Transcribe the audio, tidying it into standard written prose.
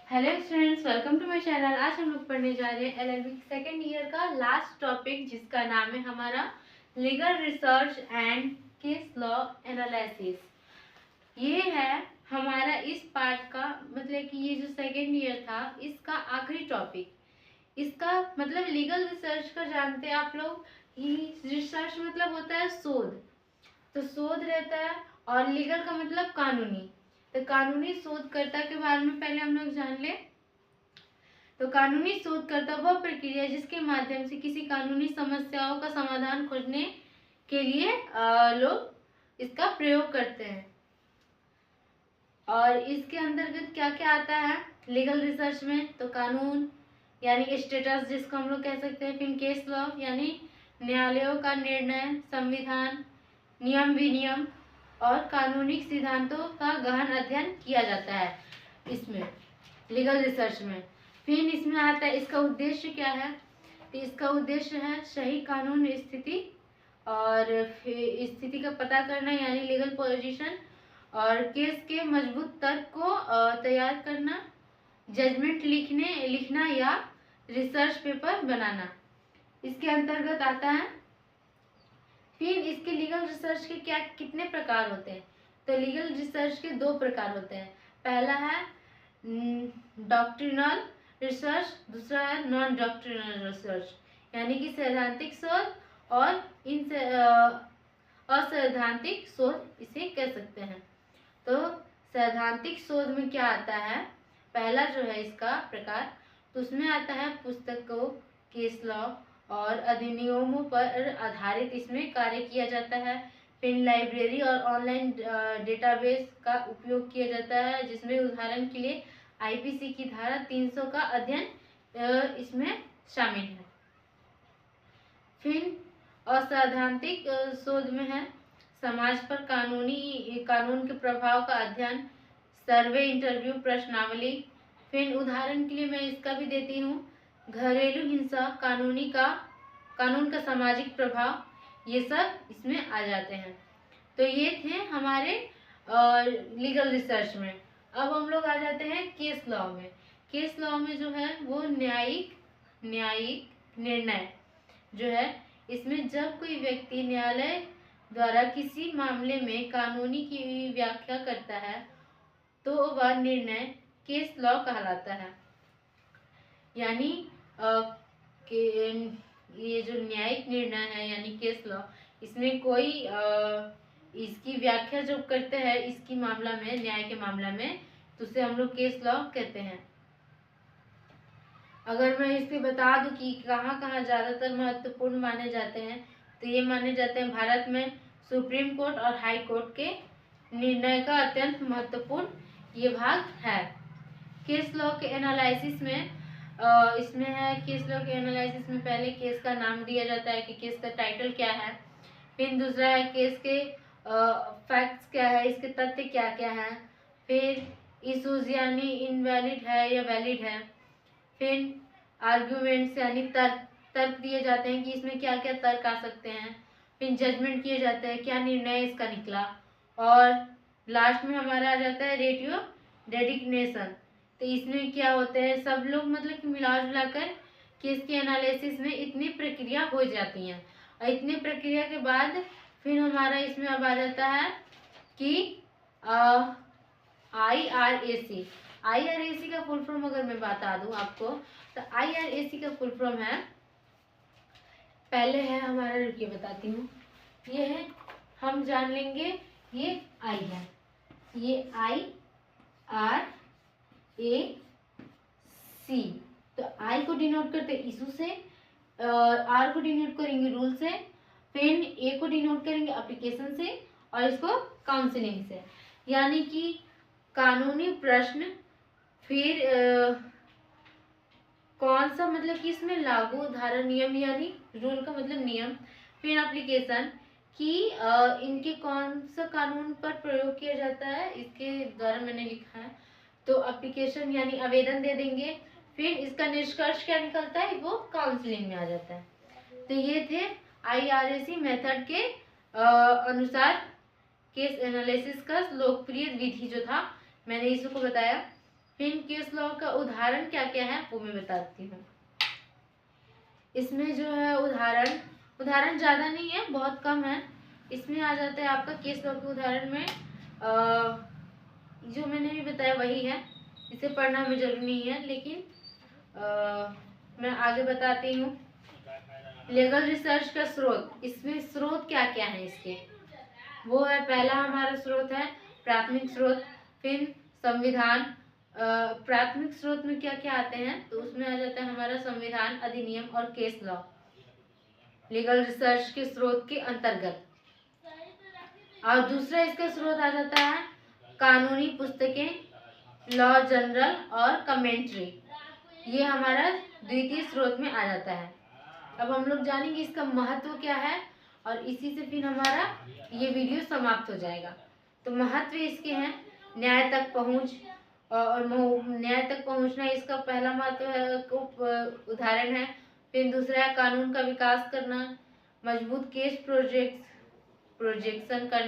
Hello students, welcome to my channel. आज हम लोग पढ़ने जा रहे हैं एलएलबी सेकेंड ईयर का लास्ट टॉपिक, जिसका नाम है हमारा legal research and case law analysis. ये है हमारा इस पार्ट का, मतलब कि ये जो सेकेंड ईयर था इसका आखिरी टॉपिक। इसका मतलब लीगल रिसर्च का जानते हैं आप लोग कि रिसर्च मतलब होता है शोध, तो शोध रहता है, और लीगल का मतलब कानूनी। तो कानूनी शोधकर्ता के बारे में पहले हम लोग जान ले। तो कानूनी शोधकर्ता वह प्रक्रिया है जिसके माध्यम से किसी कानूनी समस्याओं का समाधान खोजने के लिए लोग इसका प्रयोग करते हैं। और इसके अंतर्गत क्या क्या आता है लीगल रिसर्च में? तो कानून यानी स्टेटस, जिसको हम लोग कह सकते हैं। फिर केस लॉ यानी न्यायालयों का निर्णय, संविधान, नियम विनियम और कानूनी सिद्धांतों का गहन अध्ययन किया जाता है इसमें, लीगल रिसर्च में। फिर इसमें आता है इसका उद्देश्य क्या है। तो इसका उद्देश्य है सही कानून स्थिति और स्थिति का पता करना यानी लीगल पोजीशन, और केस के मजबूत तर्क को तैयार करना, जजमेंट लिखना या रिसर्च पेपर बनाना इसके अंतर्गत आता है। फिर इसके लीगल रिसर्च के क्या कितने प्रकार होते हैं? तो लीगल रिसर्च के दो प्रकार होते हैं। पहला है डॉक्ट्रिनल रिसर्च, दूसरा है नॉन डॉक्ट्रिनल रिसर्च, यानी कि सैद्धांतिक शोध और असैद्धांतिक शोध इसे कह सकते हैं। तो सैद्धांतिक शोध में क्या आता है? पहला जो है इसका प्रकार, तो उसमें आता है पुस्तकों, केस लॉ और अधिनियमों पर आधारित इसमें कार्य किया जाता है। फिर लाइब्रेरी और ऑनलाइन डेटाबेस का उपयोग किया जाता है, जिसमें उदाहरण के लिए आईपीसी की धारा 300 का अध्ययन इसमें शामिल है। फिर असैद्धांतिक शोध में है समाज पर कानून के प्रभाव का अध्ययन, सर्वे, इंटरव्यू, प्रश्नावली। फिर उदाहरण के लिए मैं इसका भी देती हूँ, घरेलू हिंसा, कानून का सामाजिक प्रभाव, ये सब इसमें आ जाते हैं। तो ये थे हमारे लीगल रिसर्च में। अब हम लोग आ जाते हैं केस लॉ में। केस लॉ में जो है वो न्यायिक निर्णय जो है, इसमें जब कोई व्यक्ति न्यायालय द्वारा किसी मामले में कानूनी की व्याख्या करता है तो वह निर्णय केस लॉ कहलाता है। यानी ये जो न्यायिक निर्णय है यानी केस लॉ, इसमें कोई इसकी व्याख्या जो करते हैं इसकी मामला में, न्याय के मामला में, तो उसे हम लोग केस लॉ कहते हैं। अगर मैं इससे बता दूं कि कहाँ कहाँ ज़्यादातर महत्वपूर्ण माने जाते हैं, तो ये माने जाते हैं भारत में सुप्रीम कोर्ट और हाई कोर्ट के निर्णय का अत्यंत महत्वपूर्ण ये भाग है। केस लॉ के एनालिसिस में इसमें है, केस लॉ के एनालिसिस में पहले केस का नाम दिया जाता है कि केस का टाइटल क्या है। फिर दूसरा है केस के फैक्ट्स क्या है, इसके तथ्य क्या क्या है। फिर इशूज यानी इनवैलिड है या वैलिड है। फिर आर्ग्यूमेंट्स यानी तर्क दिए जाते हैं कि इसमें क्या क्या तर्क आ सकते हैं। फिर जजमेंट किए जाते हैं, क्या निर्णय इसका निकला। और लास्ट में हमारा आ जाता है रेडियो डेडिग्नेशन। तो इसमें क्या होते हैं, सब लोग मतलब कि मिला जुलाकर केस के एनालिसिस में इतनी प्रक्रिया हो जाती हैं, और इतनी प्रक्रिया के बाद फिर हमारा इसमें अब आ जाता है कि IRAC का फुल फॉर्म अगर मैं बता दूं आपको, तो IRAC का फुल फॉर्म है, पहले है हमारा, रुकिए बताती हूँ, ये है, हम जान लेंगे, ये आई है, ये IRAC। तो आई को डिनोट करते इशू से, और आर को डिनोट करेंगे रूल से, फिर ए को डिनोट करेंगे एप्लीकेशन से, और इसको काउंसलिंग से। यानी कि कानूनी प्रश्न, फिर कौन सा मतलब कि इसमें लागू धारा, नियम यानी रूल का मतलब नियम, फिर एप्लीकेशन कि इनके कौन सा कानून पर प्रयोग किया जाता है, इसके द्वारा मैंने लिखा है। तो एप्लीकेशन यानी आवेदन दे देंगे, फिर इसका निष्कर्ष क्या निकलता है वो काउंसलिंग में आ जाता है। तो ये थे IRAC मेथड के अनुसार केस एनालिसिस का लोकप्रिय विधि जो था, मैंने इसको बताया। फिर केस लॉ का उदाहरण क्या क्या है वो मैं बताती हूँ। इसमें जो है उदाहरण ज़्यादा नहीं है, बहुत कम है। इसमें आ जाता है आपका केस लॉ के उदाहरण में जो मैंने भी बताया वही है, इसे पढ़ना हमें जरूरी नहीं है, लेकिन मैं आगे बताती हूँ। लीगल रिसर्च का स्रोत, इसमें स्रोत क्या क्या है इसके, वो है पहला हमारा स्रोत है प्राथमिक स्रोत, फिर संविधान। प्राथमिक स्रोत में क्या क्या आते हैं तो उसमें आ जाता है हमारा संविधान, अधिनियम और केस लॉ लीगल रिसर्च के स्रोत के अंतर्गत। और दूसरा इसका स्रोत आ जाता है कानूनी पुस्तकें, लॉ जनरल और कमेंट्री, ये हमारा द्वितीय स्रोत में आ जाता है। अब हम लोग जानेंगे इसका महत्व क्या है और इसी से फिर हमारा ये वीडियो समाप्त हो जाएगा। तो महत्व इसके हैं न्याय तक पहुंच, और न्याय तक पहुंचना इसका पहला महत्व है, उदाहरण है। फिर दूसरा है कानून का विकास करना, मजबूत केस प्रोजेक्शन करना,